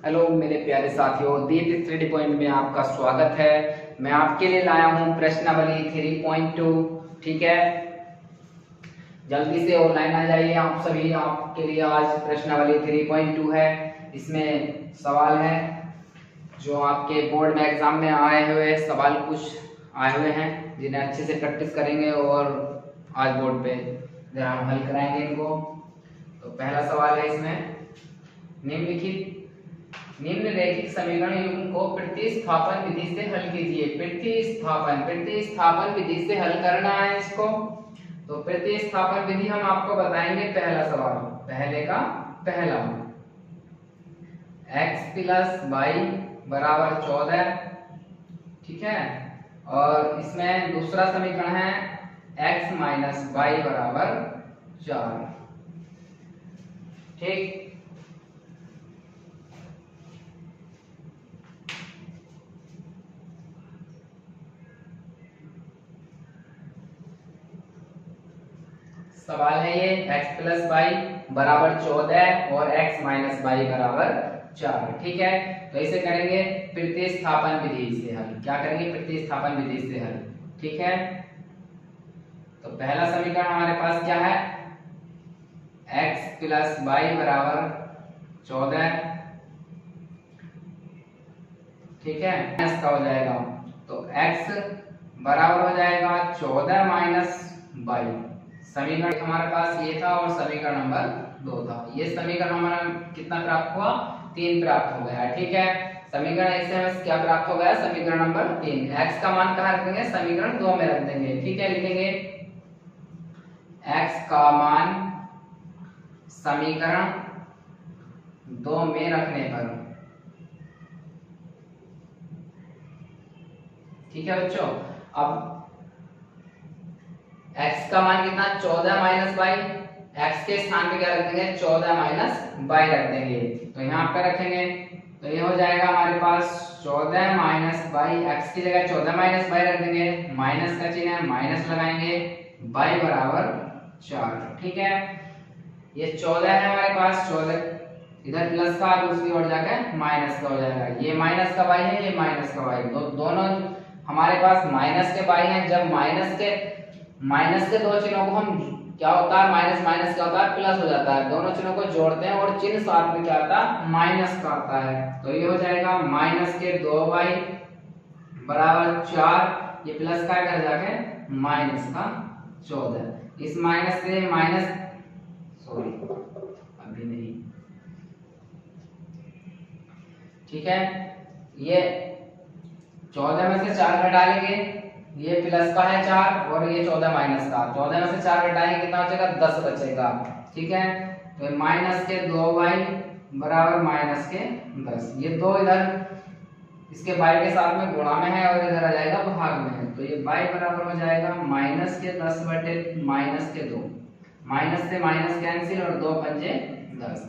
Hello मेरे प्यारे साथियों, दीप स्टडी पॉइंट में आपका स्वागत है। मैं आपके लिए लाया हूं प्रश्नावली 3.2। ठीक है, जल्दी से ऑनलाइन आ जाइए आप सभी। आपके लिए आज प्रश्नावली 3.2 है। इसमें सवाल है जो आपके बोर्ड में एग्जाम में आए हुए सवाल कुछ आए हुए हैं, जिन्हें अच्छे से प्रैक्टिस करेंगे और आज बोर्ड पे जरा हम हल कराएंगे इनको। तो पहला सवाल है इसमें, निम्नलिखित समीकरण युग्म को प्रतिस्थापन विधि से हल कीजिए। प्रतिस्थापन विधि से हल करना है इसको। तो प्रतिस्थापन विधि हम आपको बताएंगे। पहला सवाल, पहले का पहला, x प्लस वाई बराबर 14। ठीक है, और इसमें दूसरा समीकरण है x माइनस वाई बराबर 4। ठीक, सवाल है ये x प्लस वाई बराबर 14 और x माइनस वाई बराबर 4। ठीक है, तो इसे करेंगे प्रतिस्थापन विधि से हल। क्या करेंगे? प्रतिस्थापन विधि से हल। ठीक है, तो पहला समीकरण हमारे पास क्या है? x प्लस वाई बराबर 14। ठीक है, माइनस का हो जाएगा, तो x बराबर हो जाएगा 14 माइनस वाई। समीकरण हमारे पास ये था और समीकरण नंबर 2 था। ये समीकरण हमारा कितना प्राप्त हुआ? 3 प्राप्त हो गया। ठीक है, समीकरण एक से हमें क्या प्राप्त हो गया? समीकरण नंबर 3। x का मान कहाँ रख देंगे? समीकरण 2 में रख देंगे। ठीक है, लिखेंगे x का मान समीकरण 2 में रखने पर। ठीक है बच्चों, अब x का मान कितना? 14 माइनस वाई। x के स्थान पे क्या रख देंगे? 14 माइनस वाई रख देंगे। तो यहाँ पे रखेंगे तो ये हो जाएगा हमारे पास 14 माइनस वाई। x की जगह 14 माइनस वाई रख देंगे, माइनस का चिन्ह है, माइनस लगाएंगे, y बराबर 4। ठीक है, ये 14 है हमारे पास, 14 इधर प्लस का दूसरी ओर जाकर माइनस का हो जाएगा। ये माइनस का y है, ये माइनस का y, दोनों हमारे पास माइनस के y हैं। जब माइनस के दो चिन्हों को हम क्या होता है? माइनस माइनस क्या होता है? प्लस हो जाता है। दोनों चिन्हों को जोड़ते हैं और चिन्ह साथ में क्या आता है? माइनस का आता है। तो ये हो जाएगा माइनस के 2y बराबर 4। ये प्लस का इधर जाके माइनस का 14। इस माइनस से माइनस, सॉरी अभी नहीं, ठीक है, ये 14 में से 4 घटाएंगे, ये प्लस का है 4 और ये 14 माइनस का। 14 में से 4 घटाएंगे, कितना बचेगा? 10 बचेगा। ठीक है, तो माइनस के 2y बराबर माइनस के 10। ये 2 इधर इसके y के साथ में गुणा में है और इधर आ जाएगा भाग में है। तो ये y बराबर हो जाएगा माइनस के 10 बटे माइनस के 2। माइनस से माइनस कैंसिल और 2 पंजे 10।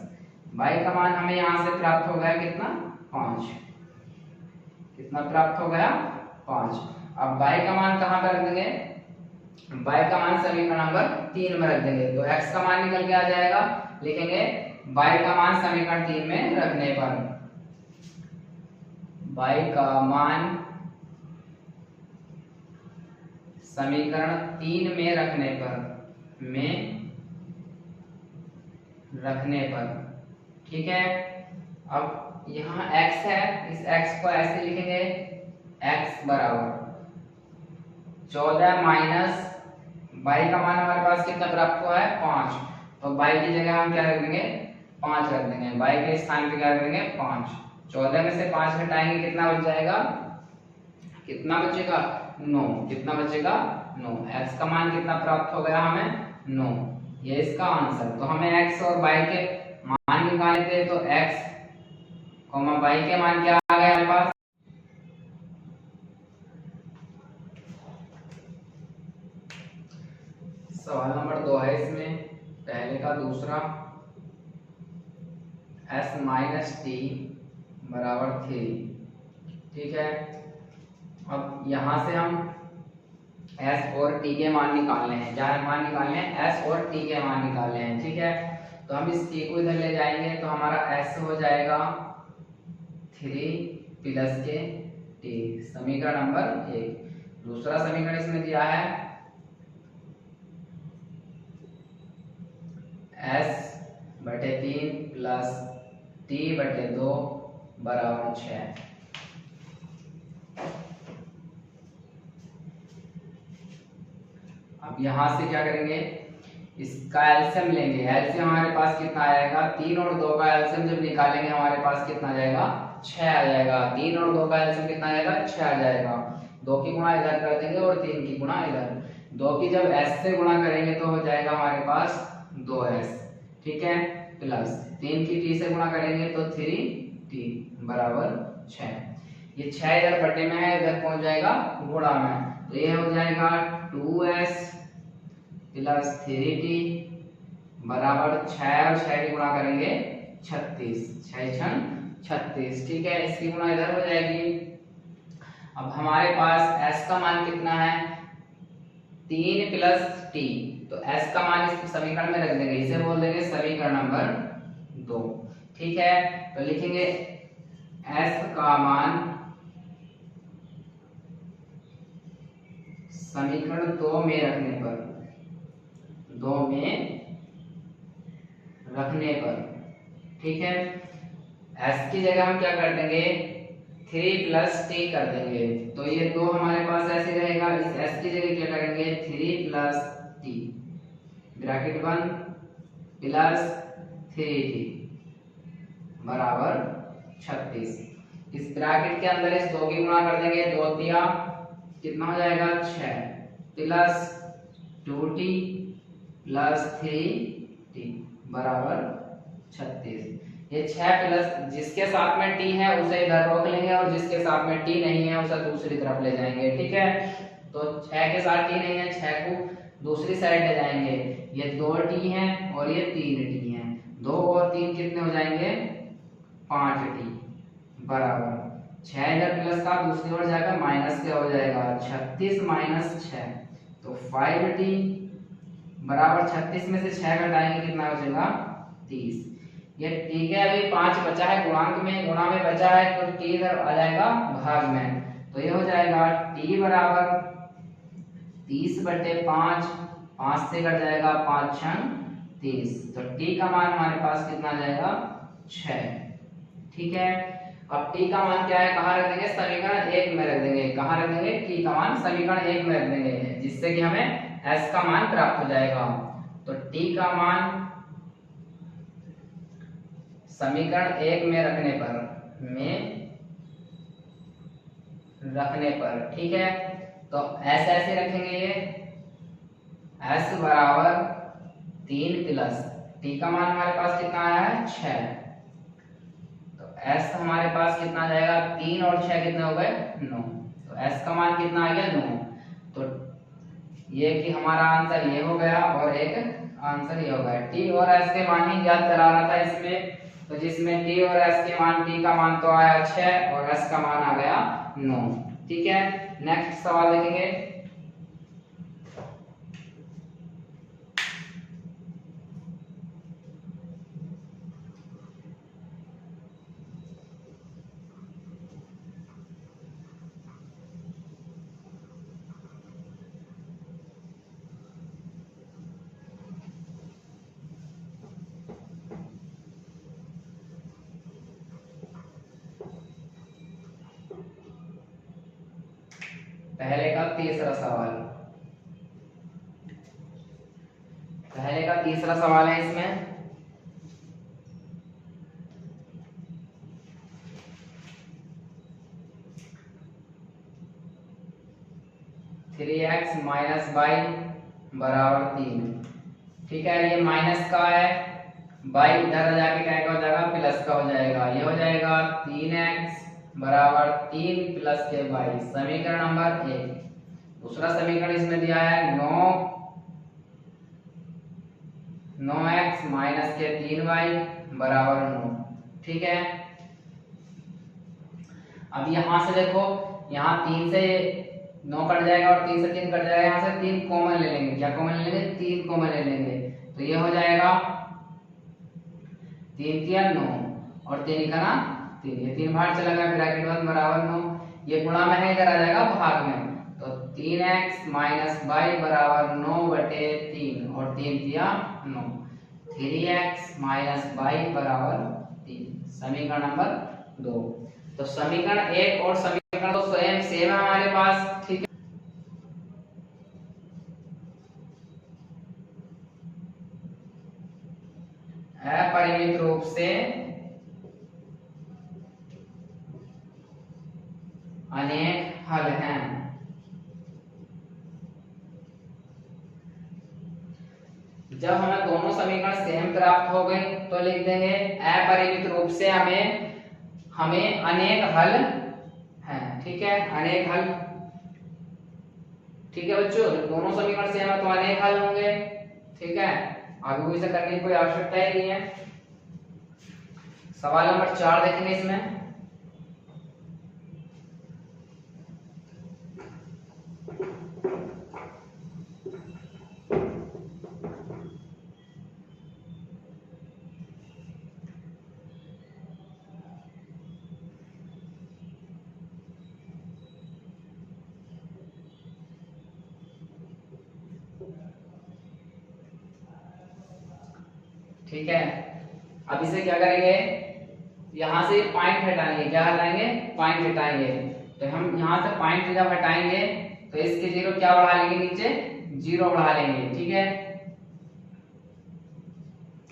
y का मान हमें यहाँ से प्राप्त हो गया कितना? 5। कितना प्राप्त हो गया? 5। अब y का मान कहाँ पर रख देंगे? y का मान समीकरण नंबर 3 में रख देंगे। तो x का मान निकल के आ जाएगा, लिखेंगे y का मान समीकरण 3 में रखने पर, y का मान समीकरण 3 में रखने पर। ठीक है, अब यहाँ x है, इस x को ऐसे लिखेंगे, x बराबर 14 माइनस y का मान हमारे पास कितना प्राप्त हुआ है? 5। तो y की जगह हम क्या रख देंगे? 5 रख देंगे। y के स्थान पे क्या रख देंगे? 5। 14 में से 5 घटाएंगे, कितना बच जाएगा? कितना बचेगा? 9। कितना बचेगा? 9। x का मान कितना प्राप्त हो गया हमें? 9। ये इसका आंसर। तो हमें x और y के मान निकालने थे, तो x y के मान क्या आ गए हमारे पास? सवाल नंबर 2 है इसमें, पहले का दूसरा, s माइनस टी बराबर 3। ठीक है, अब यहाँ से हम s और t के मान निकालने हैं। क्या मान निकालने हैं? s और t के मान निकालने हैं। ठीक है, तो हम इस t को इधर ले जाएंगे तो हमारा s हो जाएगा 3 प्लस के टी, समीकरण नंबर 1। दूसरा समीकरण इसमें दिया है s बटे 3 प्लस t बटे 2 बराबर 6। अब यहां से क्या करेंगे, इसका एलसीएम लेंगे। एलसीएम हमारे पास कितना आएगा, 3 और 2 का एलसीएम जब निकालेंगे हमारे पास कितना आ जाएगा, 6 आ जाएगा। 3 और 2 का एलसीएम कितना आएगा, 6 आ जाएगा। 2 की गुणा इधर कर देंगे और 3 की गुणा इधर। 2 की जब s से गुणा करेंगे तो हो जाएगा हमारे पास 2s, ठीक है, प्लस 3 की t से गुणा करेंगे तो 3t बराबर 6। ये 6 इधर बटे में है, इधर पहुंच जाएगा गुणा में, तो ये हो जाएगा 2s प्लस 3t बराबर 6 और 6 की गुणा करेंगे 36, 6 6 36, ठीक है। इसकी गुणा इधर हो जाएगी। अब हमारे पास s का मान कितना है, 3 प्लस t, तो s का मान इस समीकरण में रख देंगे, इसे बोल देंगे समीकरण नंबर 2, ठीक है। तो लिखेंगे s का मान समीकरण 2 में रखने पर, 2 में रखने पर, ठीक है। s की जगह हम क्या कर देंगे, 3 प्लस t कर देंगे, तो ये 2 हमारे पास ऐसे रहेगा। इस s की जगह क्या करेंगे, 3 plus t bracket 1 plus 3t बराबर 36। इस ब्रैकेट के अंदर इस 2 की गुणा कर देंगे, 2 दिया कितना हो जाएगा 6 प्लस 2t प्लस 3t बराबर 36। ये 6 प्लस जिसके साथ में t है उसे इधर रोक लेंगे और जिसके साथ में t नहीं है उसे दूसरी तरफ ले जाएंगे, ठीक है। तो 6 के साथ t नहीं है, 6 को दूसरी साइड ले जाएंगे। ये 2t है और ये 3t है, 2 और 3 कितने हो जाएंगे, 5t बराबर 6 इधर प्लस का दूसरी ओर जाएगा माइनस क्या हो जाएगा, 36 माइनस 6, तो 5t बराबर 36 में से 6 घटाएंगे कितना बचेगा, 30। ये t के अभी 5 बचा है, गुणांक में गुणा में बचा है, तो t इधर आ जाएगा भाग में, तो ये हो जाएगा t बराबर 30 बटे 5, 5 से कट जाएगा 5 6 30, तो t का मान हमारे पास कितना आ जाएगा 6, ठीक है। अब t का मान क्या है, कहाँ रख देंगे, समीकरण 1 में रख देंगे। कहाँ रख देंगे, t का मान समीकरण 1 में रख देंगे, जिससे कि हमें s का मान प्राप्त हो जाएगा। तो t का मान समीकरण 1 में रखने पर, ठीक है। तो s ऐसे रखेंगे, ये s बराबर 3 प्लस t का मान हमारे पास कितना आया है 6, s हमारे पास कितना आ जाएगा, 3 और 6 कितने हो गए 9, तो s का मान कितना आ गया 9। तो ये कि हमारा आंसर ये हो गया और एक आंसर ये हो गया। t और s के मान ही ज्ञात करा रहा था इसमें, तो जिसमें t और s के मान, t का मान तो आया 6 और s का मान आ गया 9, ठीक है। नेक्स्ट सवाल देखेंगे। पहले का तीसरा सवाल है इसमें। थ्री एक्स माइनस बाई बराबर 3, ठीक है। ये माइनस का है, बाई इधर जाके क्या हो जाएगा, प्लस का हो जाएगा। ये हो जाएगा 3x बराबर 3 प्लस के बाई, समीकरण नंबर 1। दूसरा समीकरण इसमें दिया है 9x माइनस के 3y बराबर 9, ठीक है। अब यहां से देखो, यहाँ 3 से 9 कट जाएगा और 3 से 3 कट जाएगा, यहाँ से 3 कॉमन ले लेंगे। क्या कॉमन ले लेंगे, 3 कॉमन ले लेंगे, तो ये हो जाएगा 3 3 9 और 3 का ना 3, ये 3 बाहर चला गया, ब्रैकेट बंद बराबर 9, ये गुणा में है, इधर आ जाएगा भाग में, तो 3x माइनस वाई बराबर 9/3 और 3 दिया 9, 3x माइनस वाई बराबर 3, समीकरण नंबर 2। तो समीकरण 1 और समीकरण 2 स्वयं सेम है हमारे पास, ठीक है, अपरिमित रूप से अनेक हल हैं। जब हमें दोनों समीकरण सेम प्राप्त हो गए तो लिख देंगे अपरिमित रूप से हमें अनेक हल हैं, ठीक है, अनेक हल, ठीक है बच्चों, दोनों समीकरण सेम है तो अनेक हल होंगे, ठीक है, आगे कोई से करने की कोई आवश्यकता ही नहीं है। सवाल नंबर 4 देखेंगे इसमें, ठीक है। अब इसे क्या करेंगे, यहां से पॉइंट हटाएंगे, क्या हटाएंगे, पॉइंट हटाएंगे, तो हम यहां से पॉइंट जब हटाएंगे तो इसके जीरो क्या बढ़ा लेंगे, नीचे 0 बढ़ा लेंगे, ठीक है,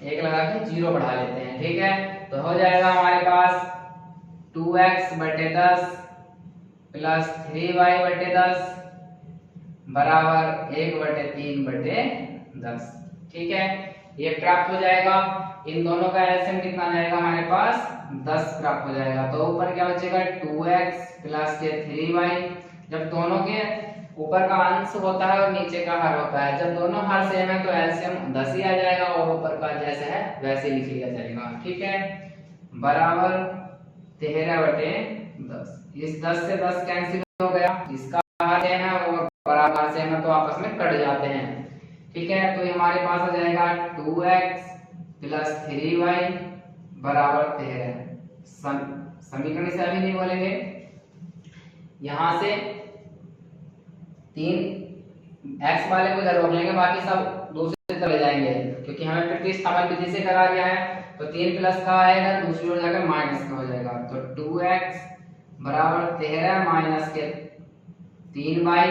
एक लगा के 0 बढ़ा लेते हैं, ठीक है, तो हो जाएगा हमारे पास 2x/10 प्लस 3y/10 बराबर 1/3/10, ठीक है, ये प्राप्त हो जाएगा। इन दोनों का एलसीएम कितना आ जाएगा हमारे पास, 10 प्राप्त हो जाएगा, तो ऊपर क्या बचेगा 2x प्लस ये 3y, जब दोनों के ऊपर का अंश होता है और नीचे का हर होता है, जब दोनों हर सेम है तो एलसीएम 10 ही आ जाएगा और ऊपर का जैसे है वैसे लिख लिया जाएगा, ठीक है, बराबर 13/10, इस 10 से 10 कैंसिल हो गया, इसका हर सेम है और बराबर सेम है तो आपस में कट जाते हैं, ठीक है, तो ये हमारे पास आ जाएगा 2x प्लस 3y बराबर 13, समीकरण से अभी नहीं बोलेंगे, यहां से 3 x वाले को इधर रोक लेंगे, बाकी सब दूसरी तरफ ले जाएंगे, क्योंकि हमें प्रतिस्थापन विधि से करा गया है, तो 3 प्लस का आएगा, दूसरी ओर जाकर माइनस का हो जाएगा, तो 2x बराबर 13 माइनस के 3y,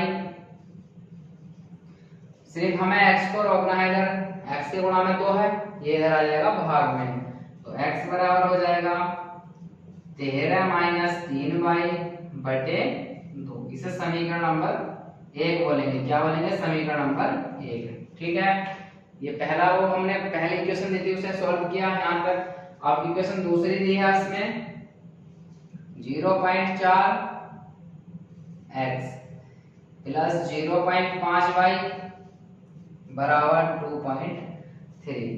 सिर्फ हमें x को रोकना है, इधर x के गुणा में 2 है, ये इधर आ जाएगा भाग में, तो x बराबर हो जाएगा 13 माइनस 3y/2, इसे समीकरण नंबर 1 बोलेंगे, क्या बोलेंगे, समीकरण नंबर 1, ठीक है, ये पहला वो हमने पहली इक्वेशन दी थी उसे सॉल्व किया यहां तक। अब इक्वेशन दूसरी दी है इसमें 0.4 x प्लस 0.5y बराबर 2.3।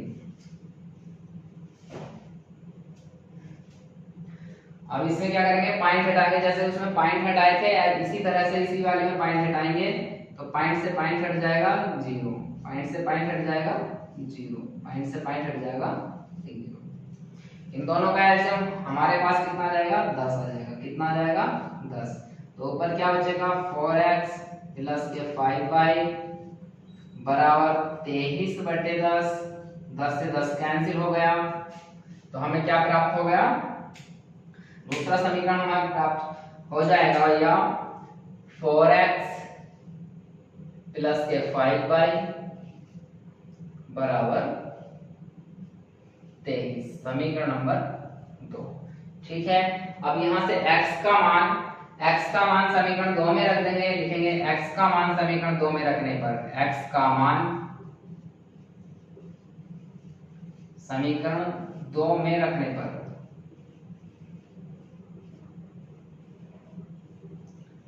अब इसमें क्या करेंगे, पॉइंट हटाएंगे, जैसे उसमें पॉइंट हटाए थे इसी तरह से इसी वाले में पॉइंट हटाएंगे, तो पॉइंट से पॉइंट हट जाएगा 0, पॉइंट से पॉइंट हट जाएगा 0, पॉइंट से पॉइंट हट जाएगा 0, इन दोनों का एलसीएम हमारे पास कितना आ जाएगा, 10 आ जाएगा, कितना आ जाएगा 10, तो ऊपर क्या बचेगा 4x प्लस ये 5y बराबर 23/10, 10 से 10 कैंसिल हो गया, तो हमें क्या प्राप्त हो गया, दूसरा समीकरण हमारा प्राप्त हो जाएगा, या 4x प्लस के 5y बराबर 23, समीकरण नंबर 2, ठीक है। अब यहां से x का मान समीकरण 2 में रख देंगे, लिखेंगे x का मान समीकरण 2 में रखने पर x का मान समीकरण 2 में रखने पर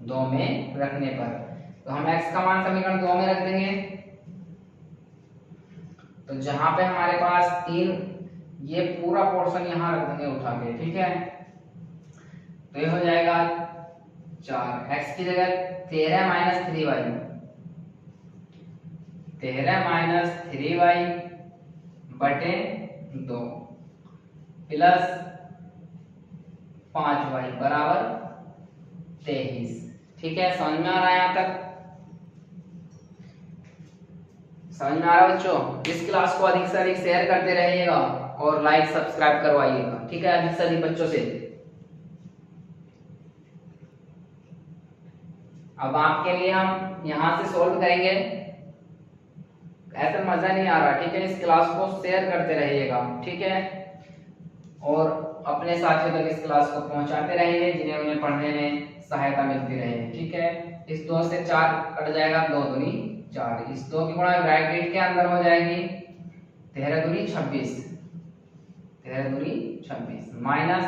2 में रखने पर, तो हम x का मान समीकरण 2 में रख देंगे, तो जहां पे हमारे पास 3, ये पूरा पोर्शन यहां रख देंगे उठा के, ठीक है, तो ये हो जाएगा 4, x की जगह 13 माइनस 3y, 13 माइनस 3y बटे 2 प्लस 5y बराबर 23। ठीक है, समझ में आ रहा है यहाँ तक? समझ में आ रहा है बच्चों? इस क्लास को अधिक से अधिक शेयर करते रहिएगा और लाइक सब्सक्राइब करवाइएगा। ठीक है, अधिक से अधिक बच्चों से। अब आपके लिए हम यहाँ से सॉल्व करेंगे। ऐसा मजा नहीं आ रहा, ठीक है? इस क्लास को शेयर करते रहिएगा, ठीक है? और अपने साथियों तक इस क्लास को पहुंचाते रहिए जिन्हें उन्हें पढ़ने में सहायता मिलती रहे। ठीक है, इस 2 से 4 कट जाएगा, 2 दूनी 4। इस 2 की गुणा ब्रैकेट के अंदर हो जाएगी 13 दूनी 26, 13 दूनी 26 माइनस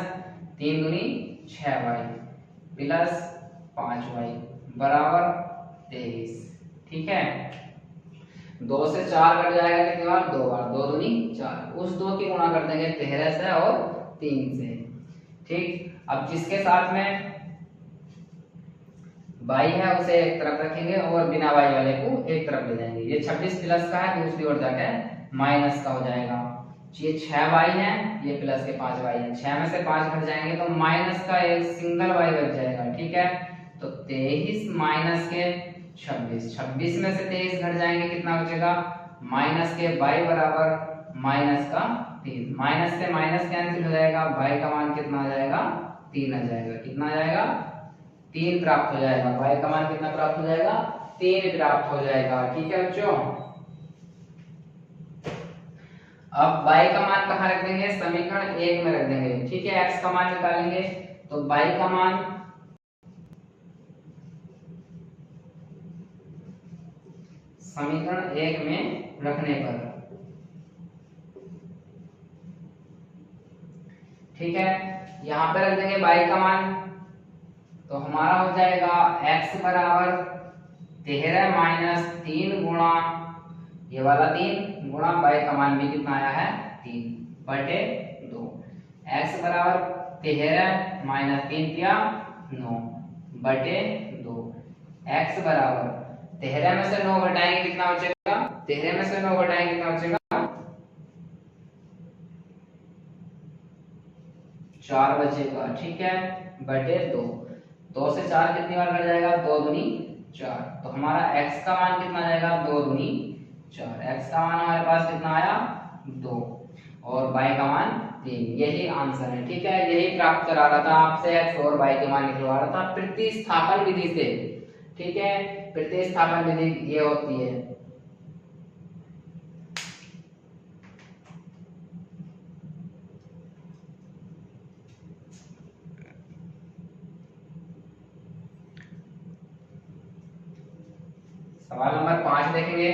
3 दूनी 6y प्लस 5y बराबर 23। ठीक है, 2 से 4 कट जाएगा कितनी बार? 2 बार, 2 दूनी 4। उस 2 की गुणा कर देंगे 13 से और 3 से। ठीक, अब जिसके साथ में y है उसे एक तरफ रखेंगे और बिना y वाले को एक तरफ ले जाएंगे। ये 26 प्लस का है, दूसरी ओर जाके माइनस का हो जाएगा। ये 6y है, ये प्लस के 5y है। 6 में से 5 घट जाएंगे तो माइनस का एक सिंगल y बच जाएगा। ठीक है, तो 23 माइनस के 26, 26 में से 23 घट जाएंगे, कितना बचेगा? माइनस के y बराबर माइनस का 3। माइनस से माइनस कैंसिल हो जाएगा, y का मान कितना आ जाएगा? 3 आ जाएगा। कितना आ जाएगा? 3 प्राप्त हो जाएगा। y का मान कितना प्राप्त हो जाएगा? 3 प्राप्त हो जाएगा। ठीक है बच्चों, अब y का मान कहाँ रख देंगे? समीकरण 1 में रख देंगे। ठीक है, x का मान निकालेंगे तो y का मान समीकरण 1 में रखने पर, ठीक है, यहाँ पे रख देंगे y का मान, तो हमारा हो जाएगा x बराबर 13 माइनस 3 गुणा ये वाला 3 गुणा y का मान भी कितना आया है? 3 बटे 2। x बराबर 13 माइनस 3 किया 9 बटे 2। x बराबर 13 में से 9 घटाएंगे कितना बचेगा? 13 में से 9 घटाएंगे कितना बचेगा? 4 बचेगा। ठीक है, बटे 2। 2 से 4 कितनी बार कट जाएगा? 2 दूनी 4। तो हमारा x का मान कितना आ जाएगा? 2 दूनी 4। x का मान हमारे पास कितना आया? 2 और y का मान 3। यही आंसर है। ठीक है, यही प्राप्त करा रहा था आपसे, x और y के मान निकलवा रहा था प्रतिस्थापन विधि से। ठीक है, प्रतिस्थापन विधि ये होती है। सवाल नंबर 5 देखेंगे।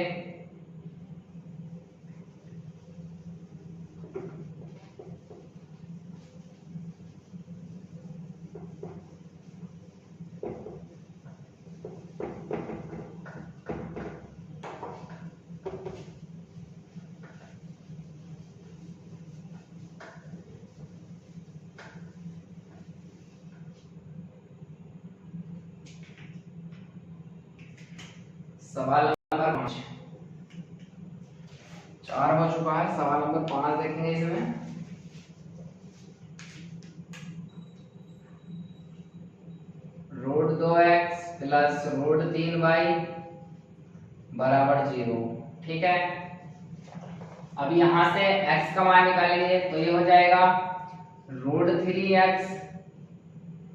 सवाल नंबर 5, 4 हो चुका है, सवाल नंबर 5 देखेंगे इसमें। √2x प्लस √3y बराबर 0। ठीक है, अब यहां से x का मान निकालेंगे तो ये हो जाएगा √3x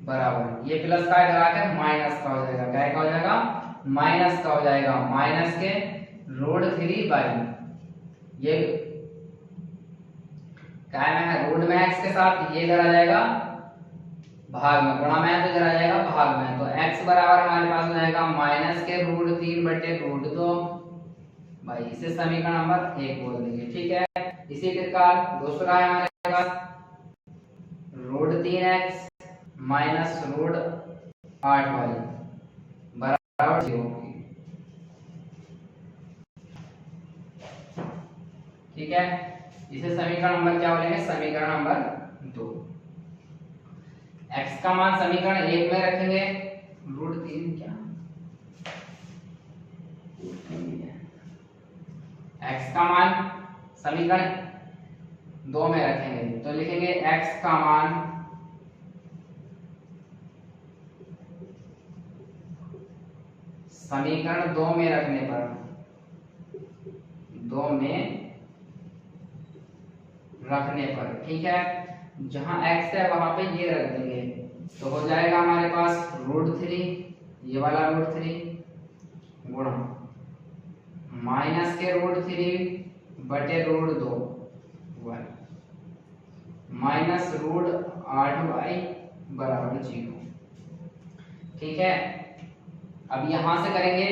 बराबर, ये प्लस का इधर आकर माइनस का हो जाएगा। क्या का हो जाएगा? माइनस का हो जाएगा। माइनस के √3y, ये क्या है? रूट में x के साथ ये इधर आ जाएगा भाग में, गुणा में तो इधर आ जाएगा भाग में। तो x बराबर हमारे पास हो जाएगा माइनस के √3 बटे √2 भाई, इसे समीकरण नंबर 1 बोल देंगे। ठीक है, इसी प्रकार दूसरा है हमारे पास √3x माइनस √8y बराबर 0। ठीक है, इसे समीकरण नंबर क्या बोलेंगे? समीकरण नंबर 2। x का मान समीकरण 1 में रखेंगे, √3 क्या x का मान समीकरण 2 में रखेंगे तो लिखेंगे x का मान समीकरण 2 में रखने पर, 2 में रखने पर, ठीक है, जहां x है वहां पे ये रख देंगे, तो हो जाएगा हमारे पास √3, ये वाला √3 गुणा माइनस के √3 बटे √2 माइनस √8y बराबर 0, ठीक है। अब यहां से करेंगे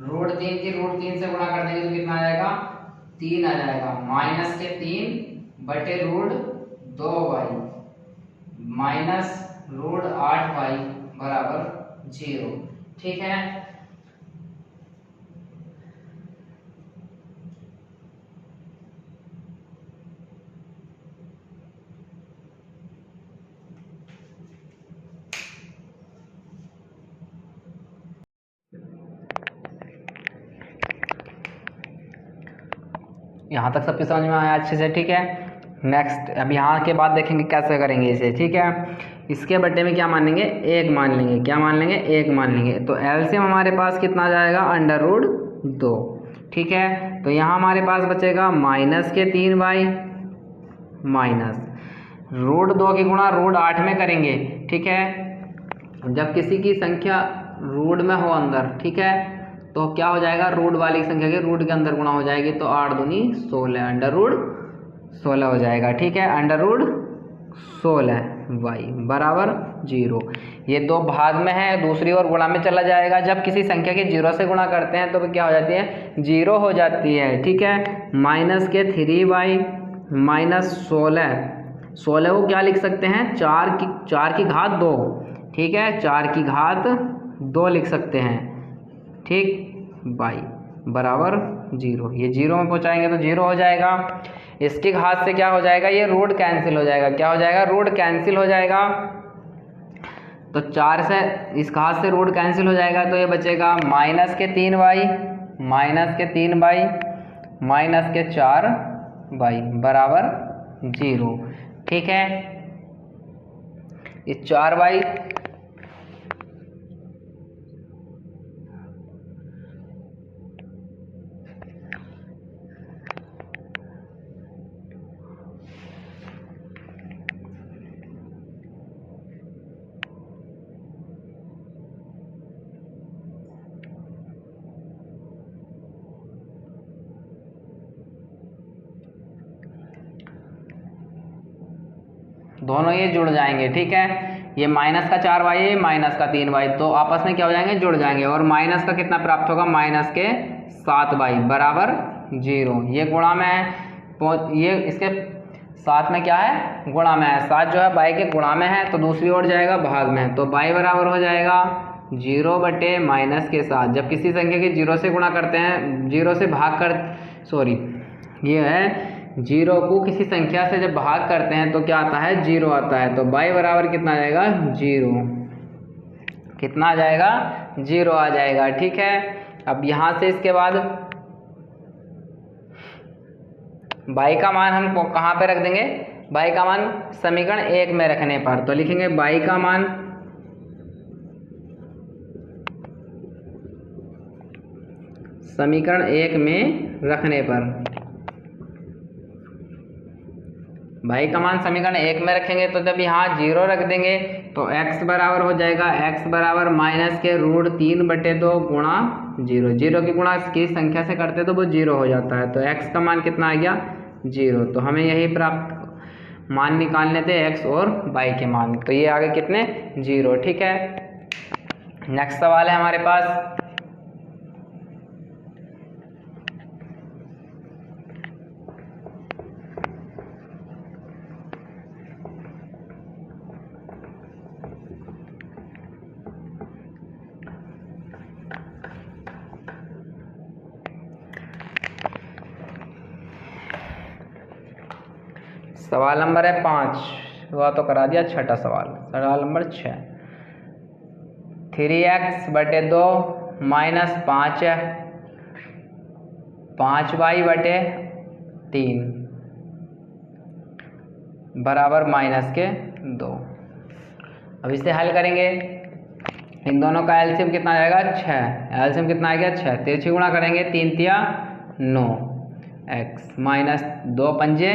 √3 की √3 से गुणा कर देंगे तो कितना आ जाएगा, 3 आ जाएगा, माइनस के 3 बटे √2y माइनस √8y बराबर 0, ठीक है। यहाँ तक सबके समझ में आया अच्छे से, ठीक है। नेक्स्ट अब यहाँ के बाद देखेंगे कैसे करेंगे इसे, ठीक है। इसके बट्टे में क्या मान लेंगे, 1 मान लेंगे, क्या मान लेंगे, 1 मान लेंगे, तो एलसीएम हमारे पास कितना आ जाएगा, √2, ठीक है। तो यहाँ हमारे पास बचेगा माइनस के 3y माइनस √2 की गुणा √8 में करेंगे, ठीक है। जब किसी की संख्या रूट में हो अंदर, ठीक है, तो क्या हो जाएगा, रूट वाली संख्या के रूट के अंदर गुणा हो जाएगी, तो 8 दूनी 16 √16 हो जाएगा, ठीक है। √16y बराबर 0। ये 2 भाग में है, दूसरी ओर गुणा में चला जाएगा। जब किसी संख्या के 0 से गुणा करते हैं तो क्या हो जाती है, 0 हो जाती है, ठीक है। माइनस के 3y माइनस 16 को क्या लिख सकते हैं, 4 की घात 2, ठीक है, 4 की घात 2 लिख सकते हैं, ठीक, y बराबर 0। ये 0 में पहुंचाएंगे तो 0 हो जाएगा। इसकी घात से क्या हो जाएगा, ये रूट कैंसिल हो जाएगा, क्या हो जाएगा, रूट कैंसिल हो जाएगा। तो 4 से इस घात से रूट कैंसिल हो जाएगा, तो ये बचेगा माइनस के 3y माइनस के 3y माइनस के 4y बराबर 0, ठीक है। ये 4y दोनों ये जुड़ जाएंगे, ठीक है। ये माइनस का 4y है, माइनस का 3y, तो आपस में क्या हो जाएंगे, जुड़ जाएंगे, और माइनस का कितना प्राप्त होगा, माइनस के 7y बराबर 0। ये गुणा में है, ये इसके साथ में क्या है, गुणा में है, 7 जो है y के गुणा में है, तो दूसरी ओर जाएगा भाग में, तो y बराबर हो जाएगा 0 बटे माइनस के 7। जब किसी संख्या के 0 से गुणा करते हैं, 0 से भाग कर, सॉरी ये है 0 को किसी संख्या से जब भाग करते हैं तो क्या आता है, 0 आता है, तो y बराबर कितना आ जाएगा, 0, कितना आ जाएगा, 0 आ जाएगा, ठीक है। अब यहाँ से इसके बाद y का मान हम कहाँ पे रख देंगे, y का मान समीकरण 1 में रखने पर, तो लिखेंगे y का मान समीकरण 1 में रखने पर, भाई का मान समीकरण 1 में रखेंगे, तो जब यहाँ 0 रख देंगे तो x बराबर हो जाएगा, x बराबर माइनस के √3 बटे 2 गुणा 0। 0 की गुणा की संख्या से करते तो वो 0 हो जाता है, तो x का मान कितना आ गया, 0। तो हमें यही प्राप्त मान निकालने थे, x और y के मान, तो ये आगे कितने, 0, ठीक है। नेक्स्ट सवाल है हमारे पास, सवाल नंबर है 5, हुआ तो करा दिया। छठा सवाल नंबर 6, 3x बटे 2 माइनस 5y बटे 3 बराबर माइनस के 2। अब इसे हल करेंगे, इन दोनों का एलसीएम कितना आएगा 6, एलसीएम कितना आ गया 6, तिरछी गुणा करेंगे 3 तिया 9 x माइनस 2 पंजे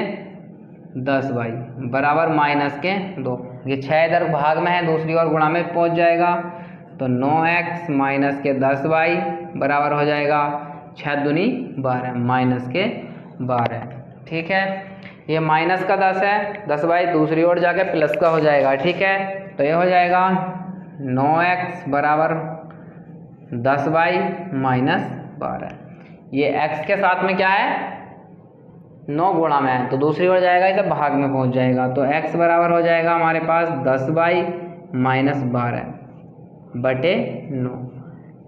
10 y बराबर माइनस के 2। ये 6 इधर भाग में है, दूसरी ओर गुणा में पहुंच जाएगा तो 9x माइनस के 10y बराबर हो जाएगा 6 दूनी 12 माइनस के 12। ठीक है, ये माइनस का 10 है, 10y दूसरी ओर जाके प्लस का हो जाएगा। ठीक है, तो ये हो जाएगा 9x बराबर 10y माइनस 12। ये x के साथ में क्या है 9 गुणा में है, तो दूसरी ओर जाएगा इसे भाग में पहुंच जाएगा, तो x बराबर हो जाएगा हमारे पास 10y माइनस 12 बटे 9।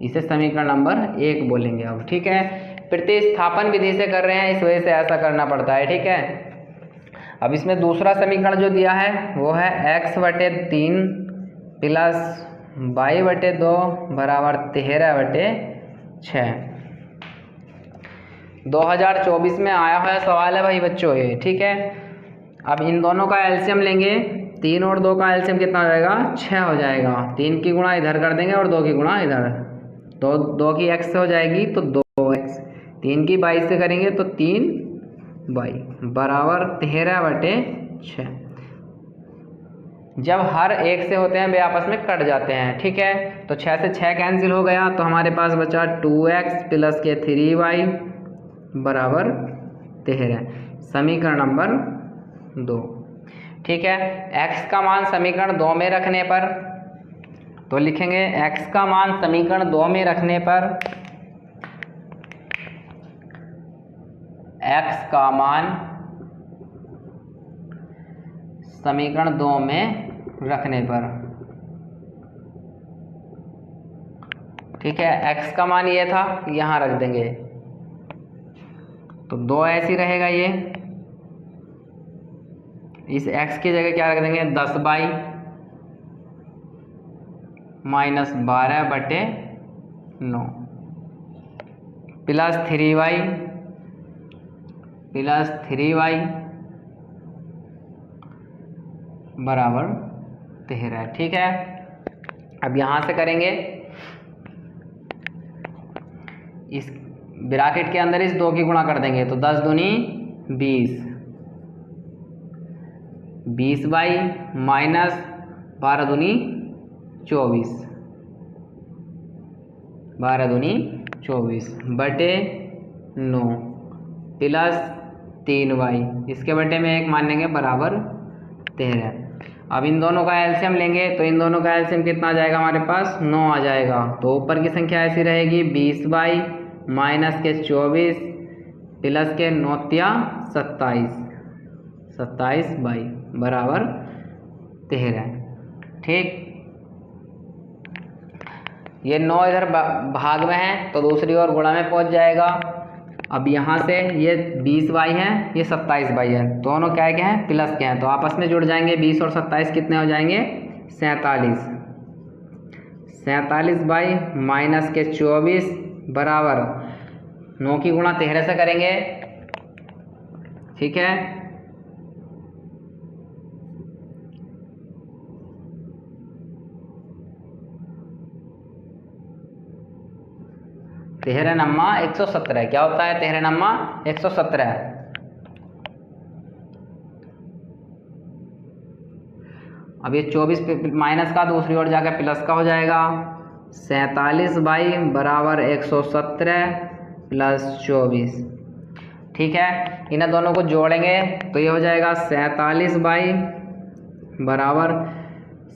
इसे समीकरण नंबर 1 बोलेंगे अब। ठीक है, प्रतिस्थापन विधि से कर रहे हैं, इस वजह से ऐसा करना पड़ता है। ठीक है, अब इसमें दूसरा समीकरण जो दिया है वो है x बटे 3 प्लस y बटे 2 बराबर 13 बटे 6। 2024 में आया हुआ सवाल है भाई बच्चों ये। ठीक है, अब इन दोनों का एलसीएम लेंगे, 3 और 2 का एलसीएम कितना हो जाएगा 6 हो जाएगा। 3 की गुणा इधर कर देंगे और 2 की गुणा इधर, तो 2 की x से हो जाएगी तो 2x, 3 की 22 से करेंगे तो 3y बराबर 13 बटे 6। जब हर एक से होते हैं वे आपस में कट जाते हैं। ठीक है, तो 6 से 6 कैंसिल हो गया, तो हमारे पास बचा 2x प्लस के 3y बराबर 13, समीकरण नंबर 2। ठीक है, x का मान समीकरण 2 में रखने पर तो लिखेंगे x का मान समीकरण 2 में रखने पर, x का मान समीकरण 2 में रखने पर। ठीक है, x का मान ये था, यहाँ रख देंगे तो 2 ऐसे ही रहेगा। ये इस x की जगह क्या रख देंगे 10y माइनस 12 बटे 9 प्लस 3y बराबर 13। ठीक है, अब यहाँ से करेंगे इस ब्रैकेट के अंदर इस 2 की गुणा कर देंगे तो 10 दूनी 20y माइनस 12 दूनी 24 बटे 9 प्लस 3y, इसके बटे में 1 मान लेंगे बराबर 13। अब इन दोनों का एलसीएम लेंगे तो इन दोनों का एलसीएम कितना आ जाएगा हमारे पास 9 आ जाएगा, तो ऊपर की संख्या ऐसी रहेगी 20y माइनस के 24 प्लस के 9 तिया 27y बराबर 13। ठीक, ये 9 इधर भाग में है तो दूसरी ओर गुणा में पहुंच जाएगा। अब यहाँ से ये 20y है, ये 27y है, दोनों क्या के हैं प्लस के हैं, तो आपस में जुड़ जाएंगे। 20 और 27 कितने हो जाएंगे 47y माइनस के 24 बराबर 9 की गुणा 13 से करेंगे। ठीक है, तेरह नम्मा 117, क्या होता है 13 नम्मा 117। अब ये 24 माइनस का दूसरी ओर जाकर प्लस का हो जाएगा। 47y बराबर 117 प्लस 24। ठीक है, इन दोनों को जोड़ेंगे तो ये हो जाएगा 47y बराबर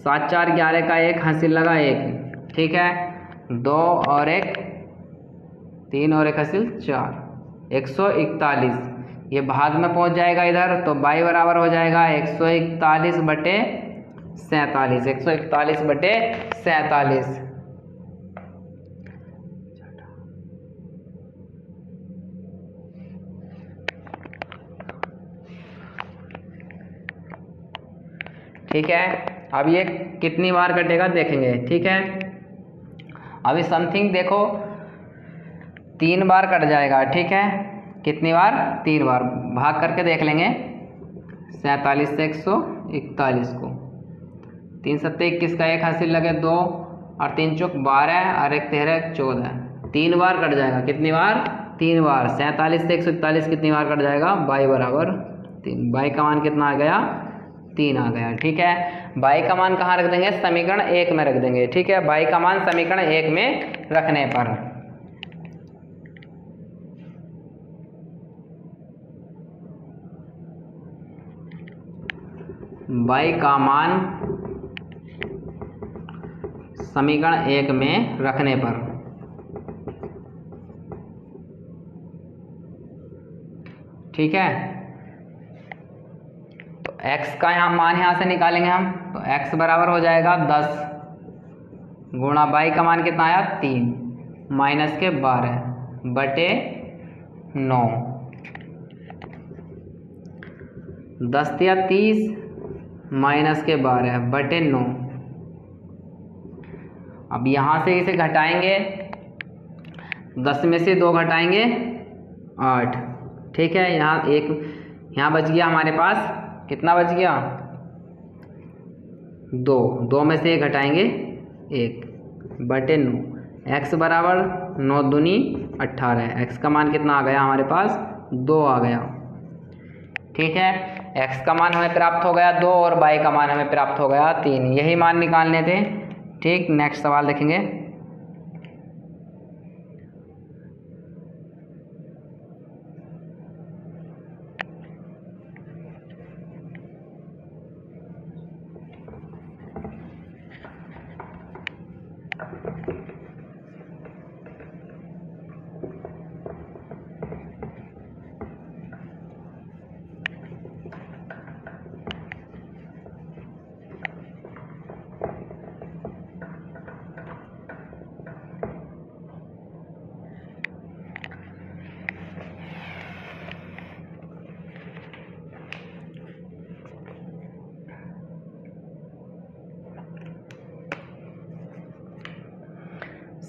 7 4 11 का 1 हासिल लगा 1। ठीक है, 2 और 1 3 और 1 हासिल 4, 141। ये भाग में पहुंच जाएगा इधर, तो y बराबर हो जाएगा 141 बटे 47, 141 बटे 47। ठीक है, अब ये कितनी बार कटेगा देखेंगे। ठीक है, अभी समथिंग देखो 3 बार कट जाएगा। ठीक है, कितनी बार 3 बार, भाग करके देख लेंगे। 47 से 141 को 3 7 21 का 1 हासिल लगे 2, और 3 चौक 12 और 1 13 14, 3 बार कट जाएगा। कितनी बार? 3 बार। 47 से 141 कितनी बार कट जाएगा? y बराबर 3। y का मान कितना आ गया? 3 आ गया। ठीक है, y का मान कहाँ रख देंगे? समीकरण 1 में रख देंगे। ठीक है, y का मान समीकरण 1 में रखने पर y का मान समीकरण 1 में रखने पर ठीक है, तो x का मान यहाँ से निकालेंगे हम। तो x बराबर हो जाएगा 10 गुणा y का मान कितना आया? 3 माइनस के 12 बटे 9, 10 या 30 माइनस के 12 बटे 9। अब यहाँ से इसे घटाएंगे, 10 में से 2 घटाएंगे 8। ठीक है, यहाँ बच गया हमारे पास, कितना बच गया? 2 में से 1 घटाएंगे 1 बटे 9। x बराबर 9 दूनी 18। x का मान कितना आ गया हमारे पास? 2 आ गया। ठीक है, x का मान हमें प्राप्त हो गया 2 और y का मान हमें प्राप्त हो गया 3। यही मान निकालने थे। ठीक, नेक्स्ट सवाल देखेंगे।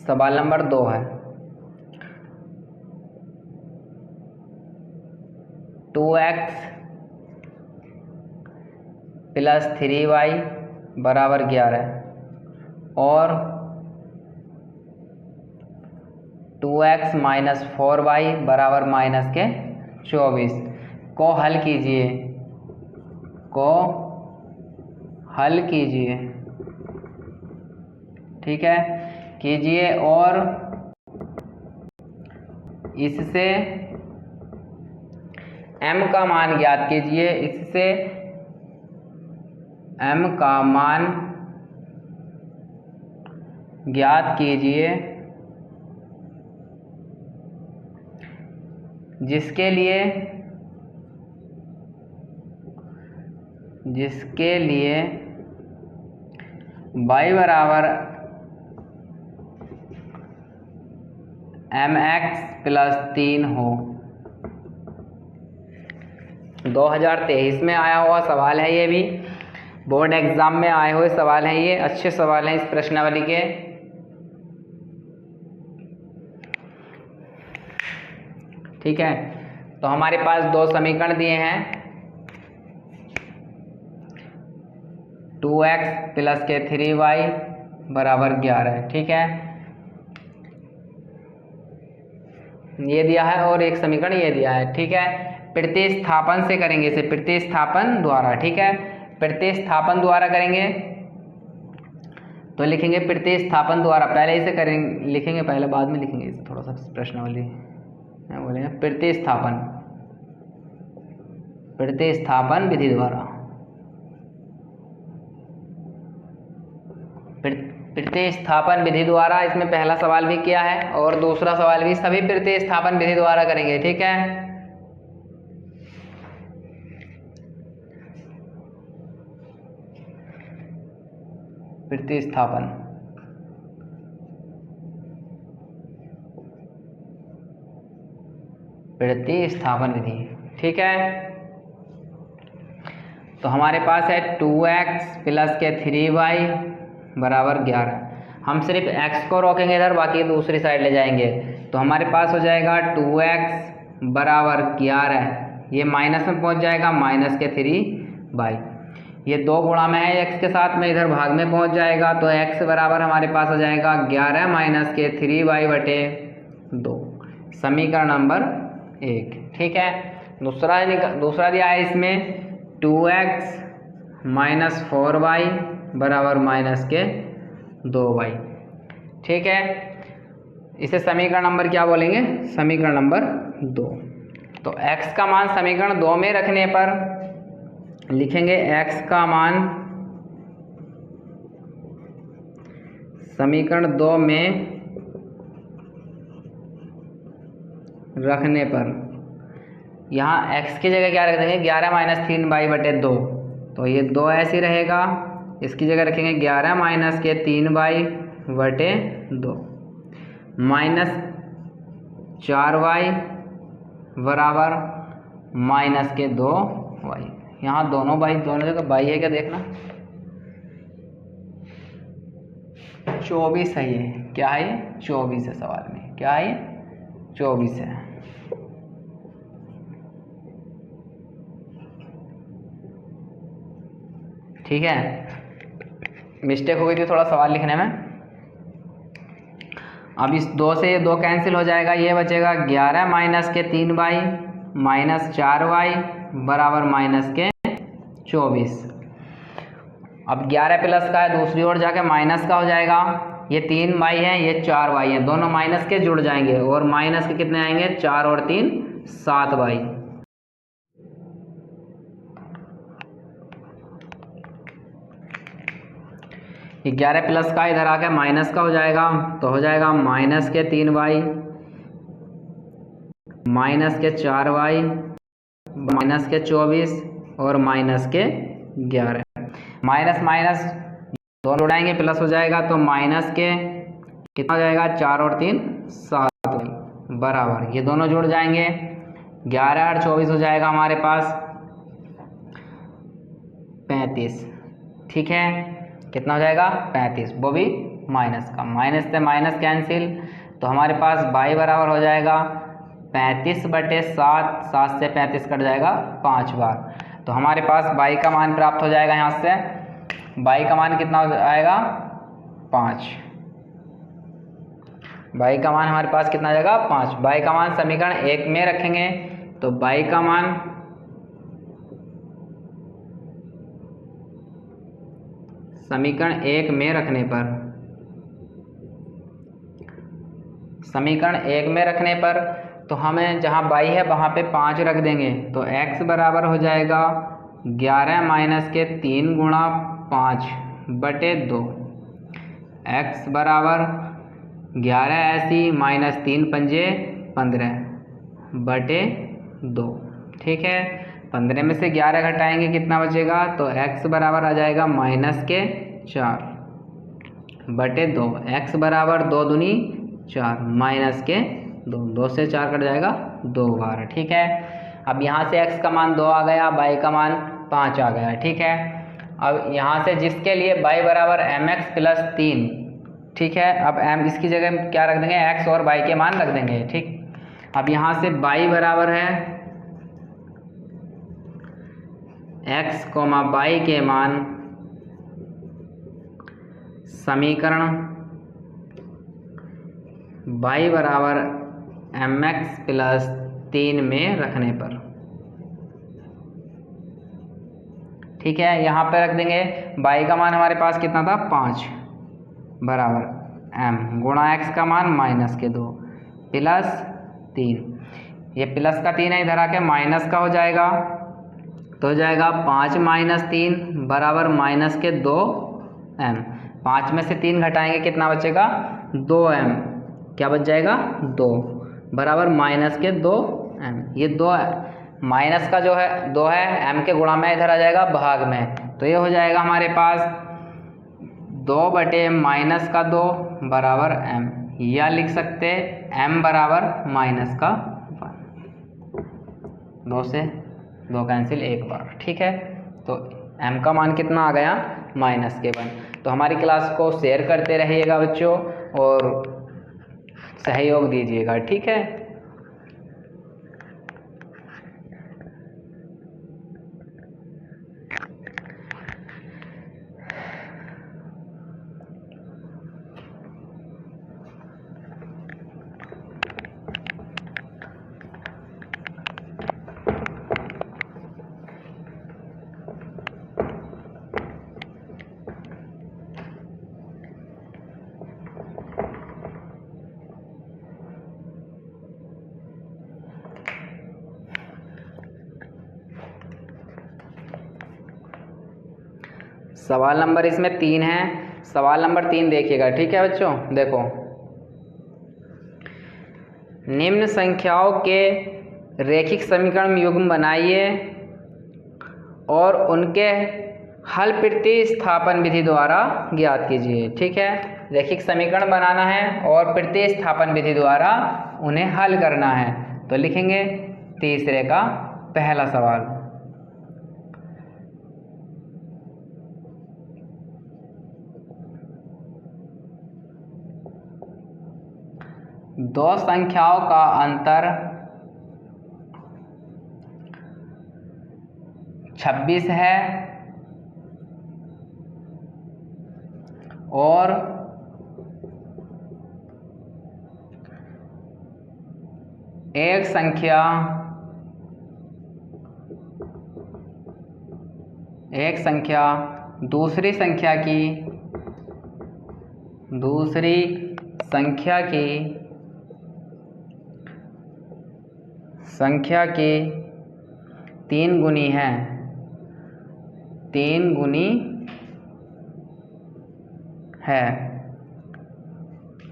सवाल नंबर 2 है, 2x प्लस 3y बराबर 11 और 2x माइनस 4y बराबर माइनस के 24 को हल कीजिए, ठीक है, कीजिए और इससे m का मान ज्ञात कीजिए। इससे m का मान ज्ञात कीजिए जिसके लिए y बराबर mx प्लस 3 हो। 2023 में आया हुआ सवाल है, ये भी बोर्ड एग्जाम में आए हुए सवाल हैं। ये अच्छे सवाल हैं इस प्रश्नावली के। ठीक है, तो हमारे पास 2 समीकरण दिए हैं, 2x प्लस के 3y बराबर 11। ठीक है, ये दिया है और एक समीकरण ये दिया है। ठीक है, प्रतिस्थापन से करेंगे इसे, प्रतिस्थापन द्वारा। ठीक है, प्रतिस्थापन द्वारा करेंगे तो लिखेंगे प्रतिस्थापन द्वारा। पहले इसे करेंगे, लिखेंगे पहले, बाद में लिखेंगे इसे। थोड़ा सा प्रश्नावली बोलेंगे, प्रतिस्थापन विधि द्वारा। प्रतिस्थापन विधि द्वारा इसमें पहला सवाल भी किया है और दूसरा सवाल भी, सभी प्रतिस्थापन विधि द्वारा करेंगे। ठीक है, प्रतिस्थापन विधि। ठीक है, तो हमारे पास है 2x प्लस के 3y बराबर 11। हम सिर्फ x को रोकेंगे इधर, बाकी दूसरी साइड ले जाएंगे। तो हमारे पास हो जाएगा 2x बराबर 11, ये माइनस में पहुंच जाएगा, माइनस के 3y। ये 2 गुणा में है x के साथ में, इधर भाग में पहुंच जाएगा तो x बराबर हमारे पास हो जाएगा 11 माइनस के 3y बटे 2, समीकरण नंबर 1। ठीक है। दूसरा दिया है इसमें 2x माइनस 4y बराबर माइनस के 2y। ठीक है, इसे समीकरण नंबर क्या बोलेंगे, समीकरण नंबर 2। तो x का मान समीकरण 2 में रखने पर लिखेंगे x का मान समीकरण 2 में रखने पर यहाँ x की जगह क्या रख देंगे, 11 माइनस 3y बटे 2, तो ये 2 ऐसे ही रहेगा। इसकी जगह रखेंगे 11 माइनस के 3y बटे 2 माइनस 4y बराबर माइनस के 2y। यहाँ दोनों जगह y है क्या देखना, 24 है ये, क्या है ये 24 है, सवाल में क्या है ये 24 है। ठीक है, मिस्टेक हो गई थी थोड़ा सवाल लिखने में। अब इस 2 से ये 2 कैंसिल हो जाएगा, ये बचेगा 11 माइनस के 3y माइनस 4y बराबर माइनस के 24। अब 11 प्लस का है, दूसरी ओर जाके माइनस का हो जाएगा। ये 3y है, ये 4y है, दोनों माइनस के जुड़ जाएंगे और माइनस के कितने आएंगे, 4 और 3 7y। ये 11 प्लस का इधर आके माइनस का हो जाएगा, तो हो जाएगा माइनस के 3y माइनस के 4y माइनस के 24 और माइनस के 11। माइनस माइनस दोनों जोड़ाएंगे प्लस हो जाएगा, तो माइनस के कितना हो जाएगा, 4 और 3 7y बराबर, ये दोनों जुड़ जाएंगे 11 और 24 हो जाएगा हमारे पास 35। ठीक है, कितना हो जाएगा 35, वो भी माइनस का, माइनस से माइनस कैंसिल, तो हमारे पास y बराबर हो जाएगा 35 बटे 7, 7 से 35 कट जाएगा 5 बार, तो हमारे पास y का मान प्राप्त हो जाएगा। यहाँ से y का मान कितना हो जाएगा 5, y का मान हमारे पास कितना आ जाएगा 5। y का मान समीकरण 1 में रखेंगे, तो y का मान समीकरण 1 में रखने पर, समीकरण 1 में रखने पर तो हमें जहाँ y है वहाँ पे 5 रख देंगे, तो x बराबर हो जाएगा 11 माइनस के 3 गुणा 5 बटे 2, x बराबर 11 ऐसी माइनस 3 पंजे 15 बटे 2। ठीक है, 15 में से 11 घटाएंगे कितना बचेगा, तो x बराबर आ जाएगा माइनस के 4 बटे 2, x बराबर 2 दूनी 4 माइनस के 2, 2 से 4 कट जाएगा 2 बार। ठीक है, अब यहाँ से x का मान 2 आ गया, y का मान 5 आ गया। ठीक है, अब यहाँ से जिसके लिए y बराबर mx प्लस 3, ठीक है, अब m इसकी जगह क्या रख देंगे, x और y के मान रख देंगे। ठीक, अब यहाँ से y बराबर है x, y के मान समीकरण y बराबर mx प्लस 3 में रखने पर। ठीक है, यहाँ पे रख देंगे y का मान हमारे पास कितना था 5 बराबर m गुणा x का मान माइनस के 2 प्लस 3, ये प्लस का 3 है, इधर आके माइनस का हो जाएगा, तो हो जाएगा 5 माइनस 3 बराबर माइनस के 2m। 5 में से 3 घटाएंगे कितना बचेगा 2m, क्या बच जाएगा 2 बराबर माइनस के 2m। ये 2 माइनस का जो है 2 है, m के गुणा में इधर आ जाएगा भाग में, तो ये हो जाएगा हमारे पास 2 बटे माइनस का 2 बराबर m, या लिख सकते m बराबर माइनस का 1। 2 से 2 कैंसिल 1 बार। ठीक है, तो m का मान कितना आ गया माइनस के 1। तो हमारी क्लास को शेयर करते रहिएगा बच्चों और सहयोग दीजिएगा। ठीक है, सवाल नंबर इसमें 3 है। सवाल नंबर 3 देखिएगा, ठीक है बच्चों। देखो, निम्न संख्याओं के रैखिक समीकरण युग्म बनाइए और उनके हल प्रतिस्थापन विधि द्वारा ज्ञात कीजिए। ठीक है, रैखिक समीकरण बनाना है और प्रतिस्थापन विधि द्वारा उन्हें हल करना है। तो लिखेंगे तीसरे का पहला सवाल। दो संख्याओं का अंतर 26 है और एक संख्या दूसरी संख्या की 3 गुनी है।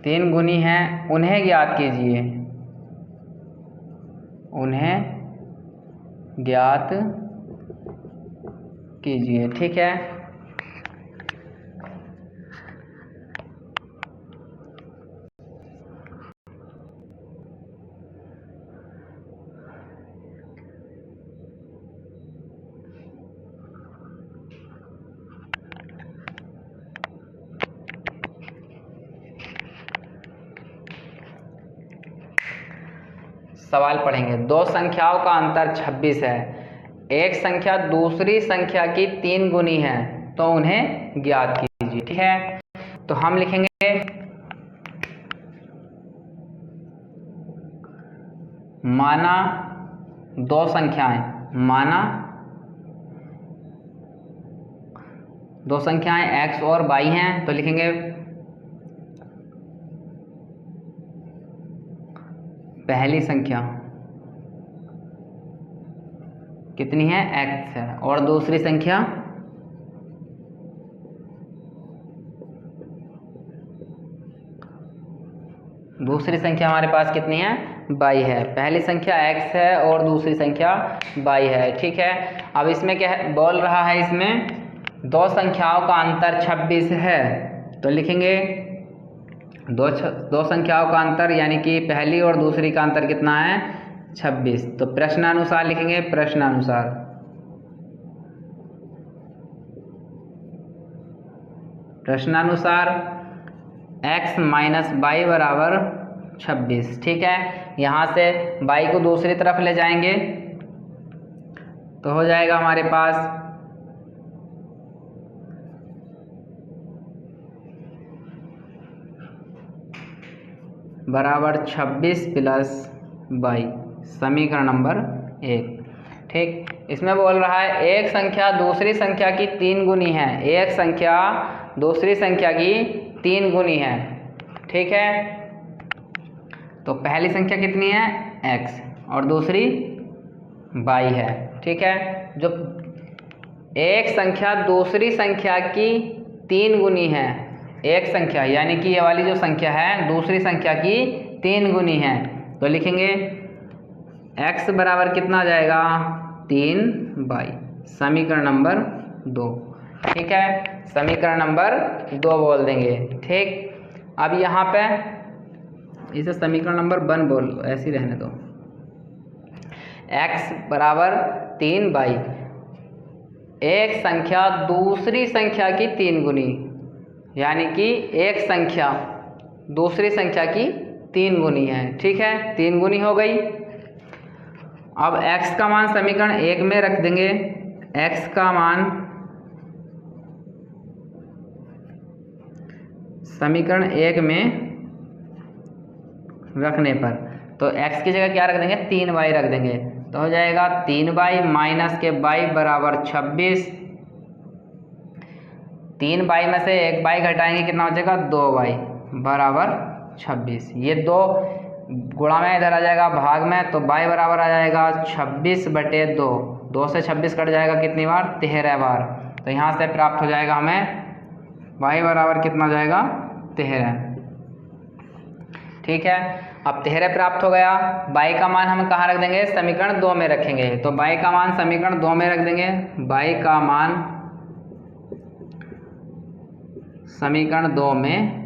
3 गुनी है, उन्हें ज्ञात कीजिए। ठीक है, सवाल पढ़ेंगे। दो संख्याओं का अंतर 26 है, एक संख्या दूसरी संख्या की 3 गुनी है, तो उन्हें ज्ञात कीजिए। ठीक है, तो हम लिखेंगे माना दो संख्याएं x और y हैं, तो लिखेंगे पहली संख्या कितनी है, x है, और दूसरी संख्या हमारे पास कितनी है, y है। पहली संख्या x है और दूसरी संख्या y है। ठीक है, अब इसमें क्या बोल रहा है, इसमें दो संख्याओं का अंतर 26 है, तो लिखेंगे दो संख्याओं का अंतर यानी कि पहली और दूसरी का अंतर कितना है, 26। तो प्रश्नानुसार लिखेंगे, प्रश्नानुसार x माइनस y बराबर 26। ठीक है, यहाँ से y को दूसरी तरफ ले जाएंगे तो हो जाएगा हमारे पास बराबर 26 प्लस y, समीकरण नंबर 1। ठीक, इसमें बोल रहा है एक संख्या दूसरी संख्या की 3 गुनी है। एक संख्या दूसरी संख्या की 3 गुनी है। ठीक है, तो पहली संख्या कितनी है, x, और दूसरी y है। ठीक है, जो एक संख्या दूसरी संख्या की 3 गुनी है, एक संख्या यानी कि ये वाली जो संख्या है दूसरी संख्या की 3 गुनी है, तो लिखेंगे x बराबर कितना आ जाएगा, 3y, समीकरण नंबर 2। ठीक है, समीकरण नंबर 2 बोल देंगे। ठीक, अब यहाँ पे इसे समीकरण नंबर 1 बोल, ऐसे ही रहने दो। x बराबर 3y, एक संख्या दूसरी संख्या की 3 गुनी, यानी कि एक संख्या दूसरी संख्या की 3 गुनी है। ठीक है, 3 गुनी हो गई। अब x का मान समीकरण 1 में रख देंगे। x का मान समीकरण 1 में रखने पर तो x की जगह क्या रख देंगे, 3y रख देंगे, तो हो जाएगा 3y माइनस के y बराबर 26। 3y में से एक y घटाएंगे, कितना हो जाएगा, 2y बराबर 26। ये 2 गुणा में इधर आ जाएगा भाग में, तो y बराबर आ जाएगा 26/2। 2 से 26 कट जाएगा कितनी बार, 13 बार। तो यहाँ से प्राप्त हो जाएगा हमें y बराबर कितना जाएगा 13। ठीक है, अब 13 प्राप्त हो गया। y का मान हम कहाँ रख देंगे, समीकरण 2 में रखेंगे। तो y का मान समीकरण 2 में रख देंगे। y का मान समीकरण 2 में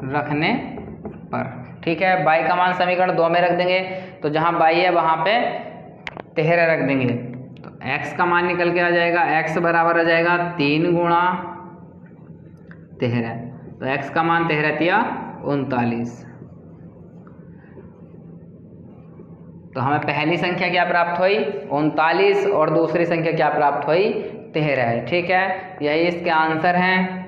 रखने पर, ठीक है, y का मान समीकरण 2 में रख देंगे। तो जहाँ y है वहाँ पे 13 रख देंगे। तो x का मान निकल के आ जाएगा, x बराबर आ जाएगा 3 गुणा 13। तो x का मान 13 तिया 39। तो हमें पहली संख्या क्या प्राप्त हुई 39 और दूसरी संख्या क्या प्राप्त हुई 13। ठीक है, यही इसके आंसर हैं।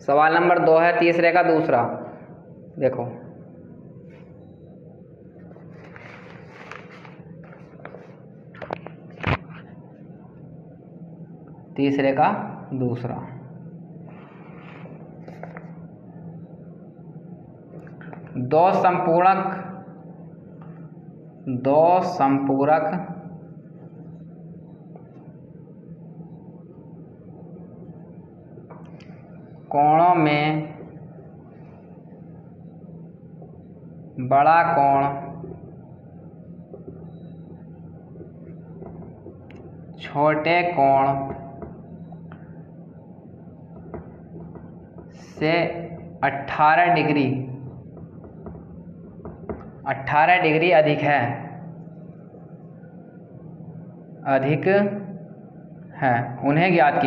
सवाल नंबर 2 है तीसरे का दूसरा, देखो तीसरे का दूसरा। दो संपूरक कोणों में बड़ा कोण छोटे कोण से 18 डिग्री अधिक है, उन्हें ज्ञात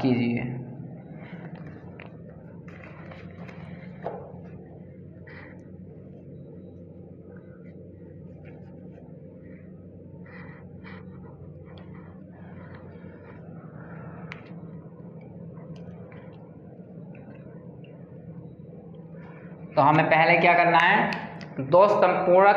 कीजिए। तो हमें पहले क्या करना है, दो संपूरक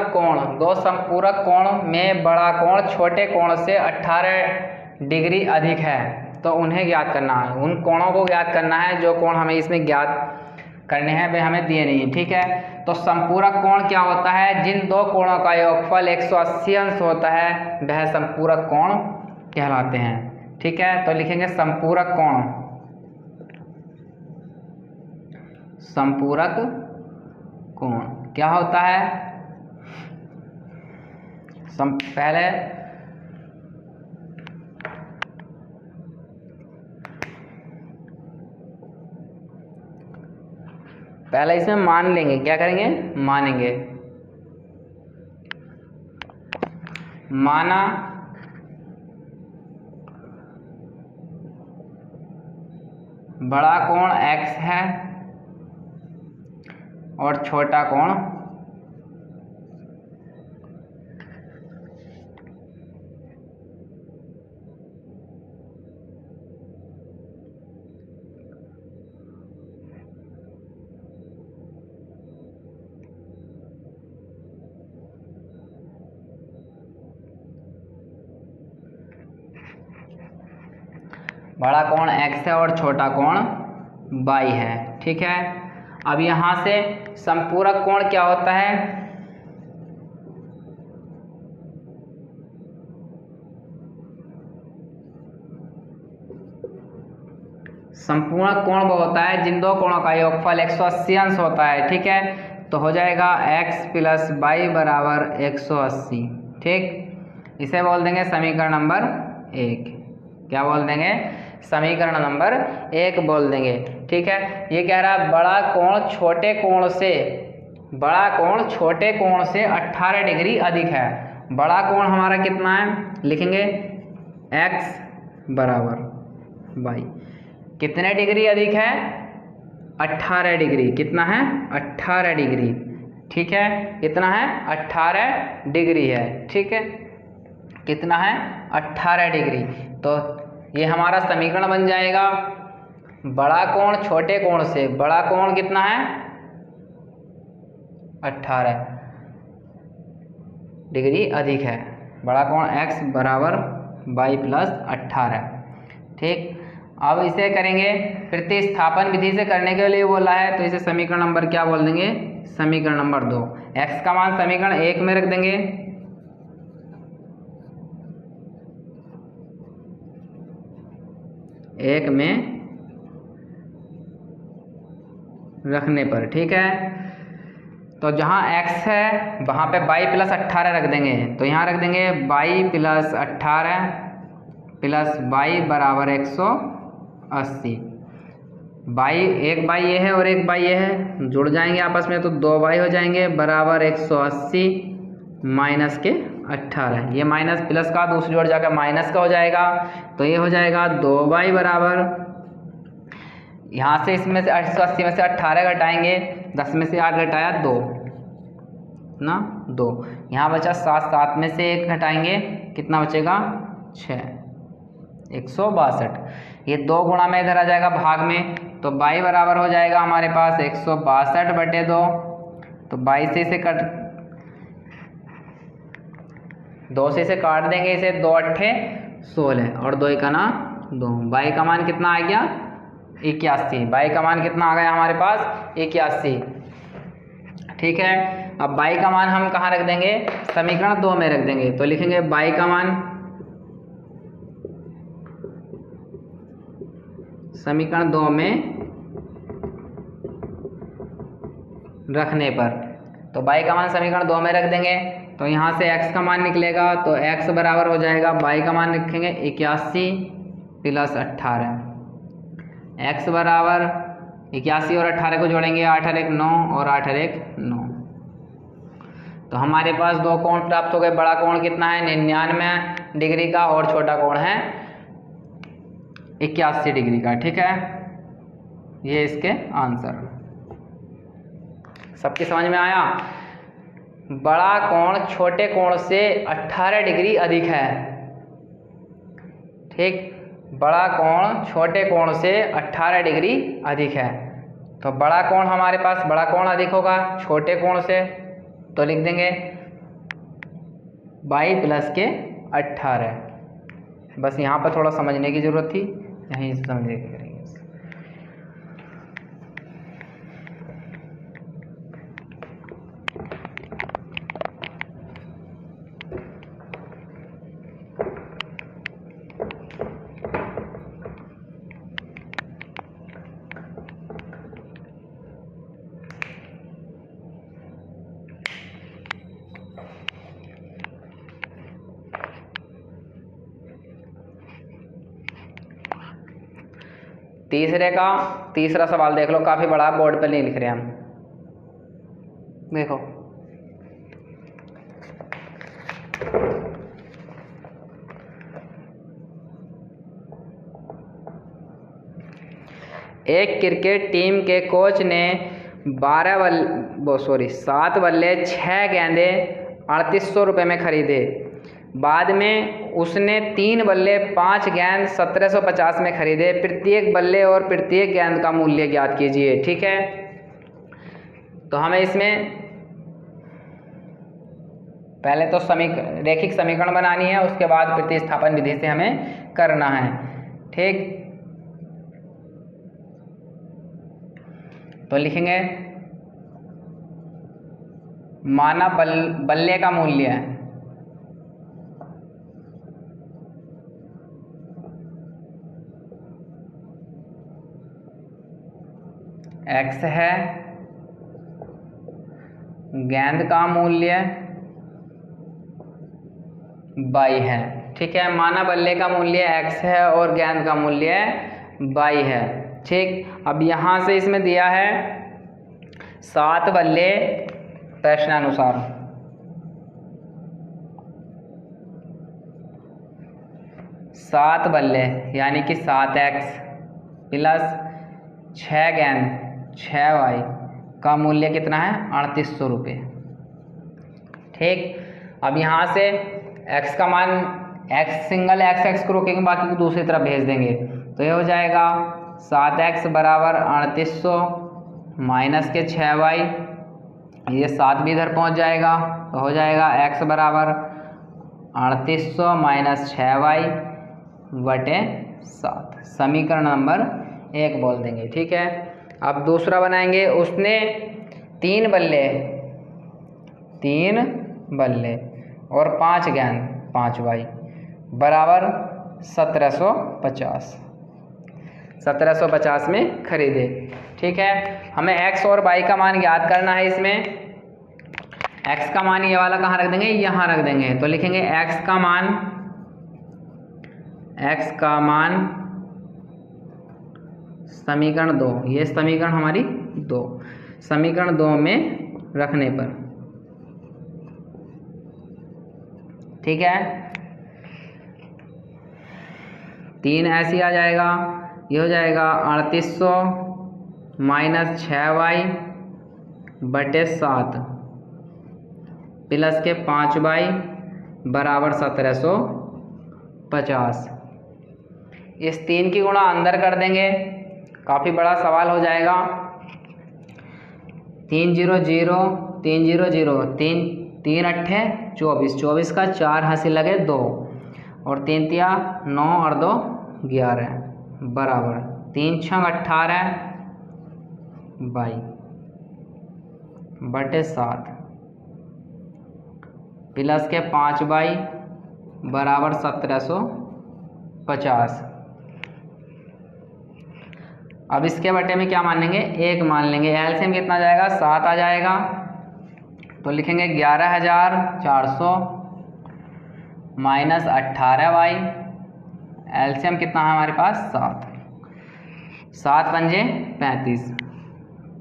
कोण में बड़ा कोण छोटे कोण से 18 डिग्री अधिक है, तो उन्हें ज्ञात करना है। उन कोणों को ज्ञात करना है जो कोण हमें इसमें ज्ञात करने हैं, वे हमें दिए नहीं। ठीक है, तो संपूरक कोण क्या होता है, जिन दो कोणों का योगफल 180 अंश होता है वह संपूरक कोण कहलाते हैं। ठीक है, तो लिखेंगे संपूरक कोण क्या होता है, पहले इसमें मान लेंगे, क्या करेंगे, मानेंगे। माना बड़ा कोण x है और छोटा कोण बड़ा कोण x है और छोटा कोण y है। ठीक है, अब यहाँ से संपूरक कोण क्या होता है, संपूरक कोण वो होता है जिन दो कोणों का योगफल 180 अंश होता है। ठीक है, तो हो जाएगा x प्लस y बराबर 180। ठीक, इसे बोल देंगे समीकरण नंबर 1। क्या बोल देंगे, समीकरण नंबर 1 बोल देंगे। ठीक है, ये कह रहा है बड़ा कोण छोटे कोण से 18 डिग्री अधिक है। बड़ा कोण हमारा कितना है, लिखेंगे x बराबर y, कितने डिग्री अधिक है, 18 डिग्री। कितना है, 18 डिग्री। ठीक है, कितना है 18 डिग्री है। ठीक है, कितना है 18 डिग्री। तो ये हमारा समीकरण बन जाएगा, बड़ा कोण छोटे कोण से, बड़ा कोण कितना है 18 डिग्री अधिक है, बड़ा कोण x बराबर y प्लस 18। ठीक, अब इसे करेंगे प्रतिस्थापन विधि से करने के लिए बोला है, तो इसे समीकरण नंबर क्या बोल देंगे, समीकरण नंबर 2। x का मान समीकरण 1 में रख देंगे, एक में रखने पर। ठीक है, तो जहाँ x है वहाँ पे y प्लस 18 रख देंगे, तो यहाँ रख देंगे y प्लस 18 प्लस y बराबर 180। एक y ये है और एक y ये है, जुड़ जाएंगे आपस में, तो 2y हो जाएंगे बराबर 180 माइनस के 18। ये माइनस प्लस का दूसरी ओर जाकर माइनस का हो जाएगा, तो ये हो जाएगा 2y बराबर, यहाँ से इसमें से 180 में से 18 घटाएंगे, 10 में से 8 घटाया 2 ना 2, यहाँ बचा 7, 7 में से 1 घटाएंगे कितना बचेगा 6, 162। ये 2 गुणा में इधर आ जाएगा भाग में, तो y बराबर हो जाएगा हमारे पास 162/2। तो 22 से इसे कट 2 से इसे काट देंगे, इसे 2 अट्ठे 16 और 2 का ना 2। y का मान कितना आ गया 81। y का मान कितना आ गया हमारे पास 81। ठीक है, अब y का मान हम कहाँ रख देंगे, समीकरण 2 में रख देंगे, तो लिखेंगे y का मान समीकरण 2 में रखने पर, तो y का मान समीकरण 2 में रख देंगे, तो यहाँ से x का मान निकलेगा, तो x बराबर हो जाएगा, y का मान लिखेंगे 81 प्लस 18, x बराबर 81 और 18 को जोड़ेंगे, 8 और 1 9 और 8 और 1 9। तो हमारे पास 2 कोण प्राप्त हो गए। बड़ा कोण कितना है 99 डिग्री का और छोटा कोण है 81 डिग्री का। ठीक है, ये इसके आंसर। सबकी समझ में आया। बड़ा कोण छोटे कोण से 18 डिग्री अधिक है। ठीक, बड़ा कोण छोटे कोण से 18 डिग्री अधिक है, तो बड़ा कोण हमारे पास, बड़ा कोण अधिक होगा छोटे कोण से, तो लिख देंगे y प्लस के 18। बस यहाँ पर थोड़ा समझने की ज़रूरत थी, यहीं से समझ के करेंगे। तीसरा सवाल देख लो, काफ़ी बड़ा, बोर्ड पे नहीं लिख रहे हम। देखो, एक क्रिकेट टीम के कोच ने 7 बल्ले 6 गेंदे 3800 रुपये में खरीदे। बाद में उसने 3 बल्ले 5 गेंद 1750 में खरीदे। प्रत्येक बल्ले और प्रत्येक गेंद का मूल्य ज्ञात कीजिए। ठीक है, तो हमें इसमें पहले तो रैखिक समीकरण बनानी है, उसके बाद प्रतिस्थापन विधि से हमें करना है। ठीक, तो लिखेंगे माना बल्ले का मूल्य x है, गेंद का मूल्य y है। ठीक है, माना बल्ले का मूल्य x है और गेंद का मूल्य y है। ठीक, अब यहाँ से इसमें दिया है 7 बल्ले प्रश्नानुसार, सात बल्ले यानी कि 7x प्लस 6 गेंद 6y का मूल्य कितना है 3800 रुपये। ठीक, अब यहाँ से x का मान सिंगल x को रोकेंगे, बाकी को दूसरी तरफ भेज देंगे। तो ये हो जाएगा 7x बराबर 3800 माइनस के 6y, ये 7 भी इधर पहुँच जाएगा। तो हो जाएगा x बराबर 3800 माइनस 6y बटे 7, समीकरण नंबर 1 बोल देंगे। ठीक है, अब दूसरा बनाएंगे। उसने 3 बल्ले और 5 गेंद 5y बराबर 1750 में खरीदे। ठीक है, हमें x और y का मान ज्ञात करना है। इसमें x का मान ये वाला कहाँ रख देंगे, यहाँ रख देंगे। तो लिखेंगे x का मान समीकरण 2, ये समीकरण हमारी 2, समीकरण 2 में रखने पर। ठीक है, 3 ऐसे ही आ जाएगा। ये हो जाएगा 3800 माइनस 6y बटे 7 प्लस के 5y बराबर 1750। इस 3 की गुणा अंदर कर देंगे, काफ़ी बड़ा सवाल हो जाएगा। 3 0 0 3 0 0 3 अट्ठे 24, 24 का 4 हंसी लगे 2 और 3 तिया 9 और 2 11 बराबर 3 6 18 22 बटे 7 प्लस के 5y बराबर 1750। अब इसके बटे में क्या मान लेंगे, 1 मान लेंगे। एलसीएम कितना जाएगा, 7 आ जाएगा। तो लिखेंगे 11400 माइनस 18y, एलसीएम कितना है हमारे पास 7, 7 पंजे 35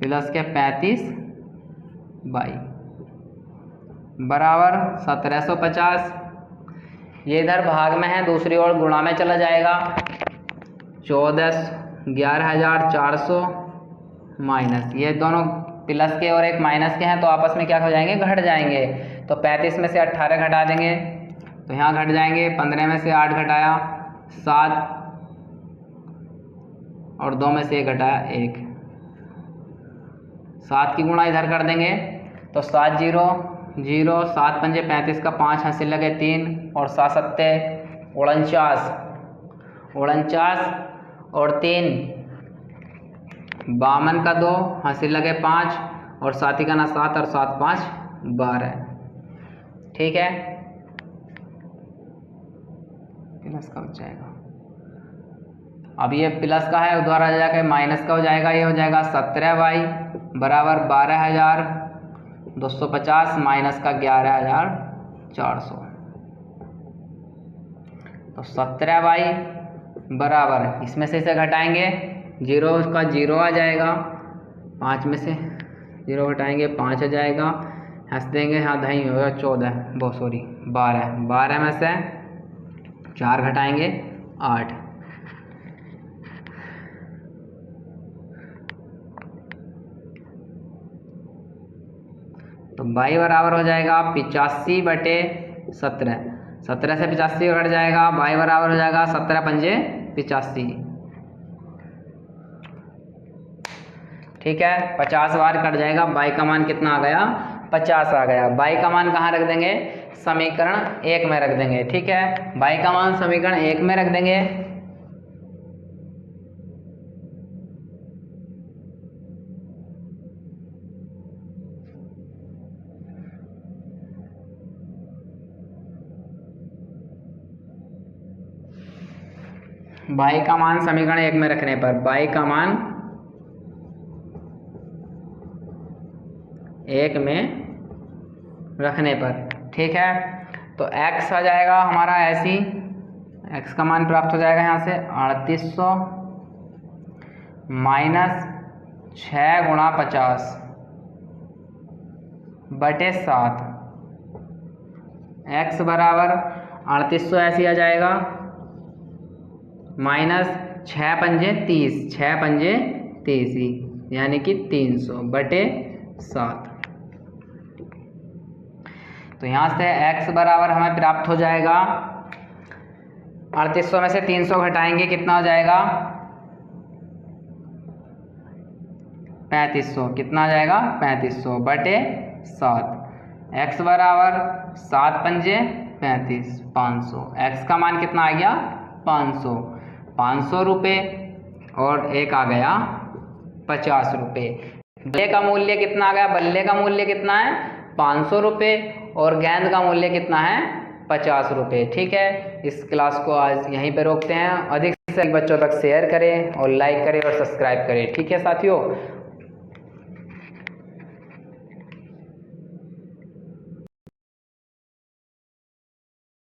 प्लस के 35y बराबर 1750। ये इधर भाग में है, दूसरी ओर गुणा में चला जाएगा। 11400 माइनस, ये दोनों प्लस के और एक माइनस के हैं तो आपस में क्या हो जाएंगे, घट जाएंगे। तो 35 में से 18 घटा देंगे तो यहाँ घट जाएंगे। 15 में से 8 घटाया 7 और 2 में से 1 घटाया 1, 7 की गुणा इधर कर देंगे तो 7 0 0, 7 पंजे 35 का 5 हंसी लगे 3 और 7 सत्ते 49 और 3 52 का 2 हंसी लगे 5 और 7 का ना 7 और 7 5 12। ठीक है, प्लस का हो जाएगा। अब ये प्लस का है, उधर आ जाकर माइनस का हो जाएगा। ये हो जाएगा 17y बराबर 12250 माइनस का 11400। तो 17y बराबर, इसमें से इसे घटाएंगे 0 का 0 आ जाएगा, 5 में से 0 घटाएंगे 5 आ जाएगा, हंस देंगे, हाँ दही होगा 14 12 में से 4 घटाएंगे 8। तो y बराबर हो जाएगा 85 बटे 17, 17 से 85 घट जाएगा, y बराबर हो जाएगा 17 पंजे 85। ठीक है, 50 बार कट जाएगा, y का मान कितना आ गया 50 आ गया। y का मान कहाँ रख देंगे, समीकरण 1 में रख देंगे। ठीक है, y का मान समीकरण 1 में रख देंगे। y का मान समीकरण 1 में रखने पर y का मान 1 में रखने पर, ठीक है, तो x आ जाएगा हमारा ऐसी, x का मान प्राप्त हो जाएगा यहाँ से 3800 माइनस 6 गुणा 50 बटे 7, x बराबर 3800 ऐसी आ जाएगा माइनस 6 पंजे 30, 6 पंजे 30 यानी कि 300 बटे 7। तो यहाँ से x बराबर हमें प्राप्त हो जाएगा 3800 में से 300 घटाएंगे कितना हो जाएगा 3500। कितना आ जाएगा 3500 बटे 7। x बराबर 7 पंजे 35 500। x का मान कितना आ गया 500। 500 रुपये और एक आ गया 50 रुपये। बल्ले का मूल्य कितना आ गया, बल्ले का मूल्य कितना है 500 रुपये और गेंद का मूल्य कितना है 50 रुपये। ठीक है, इस क्लास को आज यहीं पे रोकते हैं। अधिक से अधिक बच्चों तक शेयर करें और लाइक करें और सब्सक्राइब करें। ठीक है साथियों।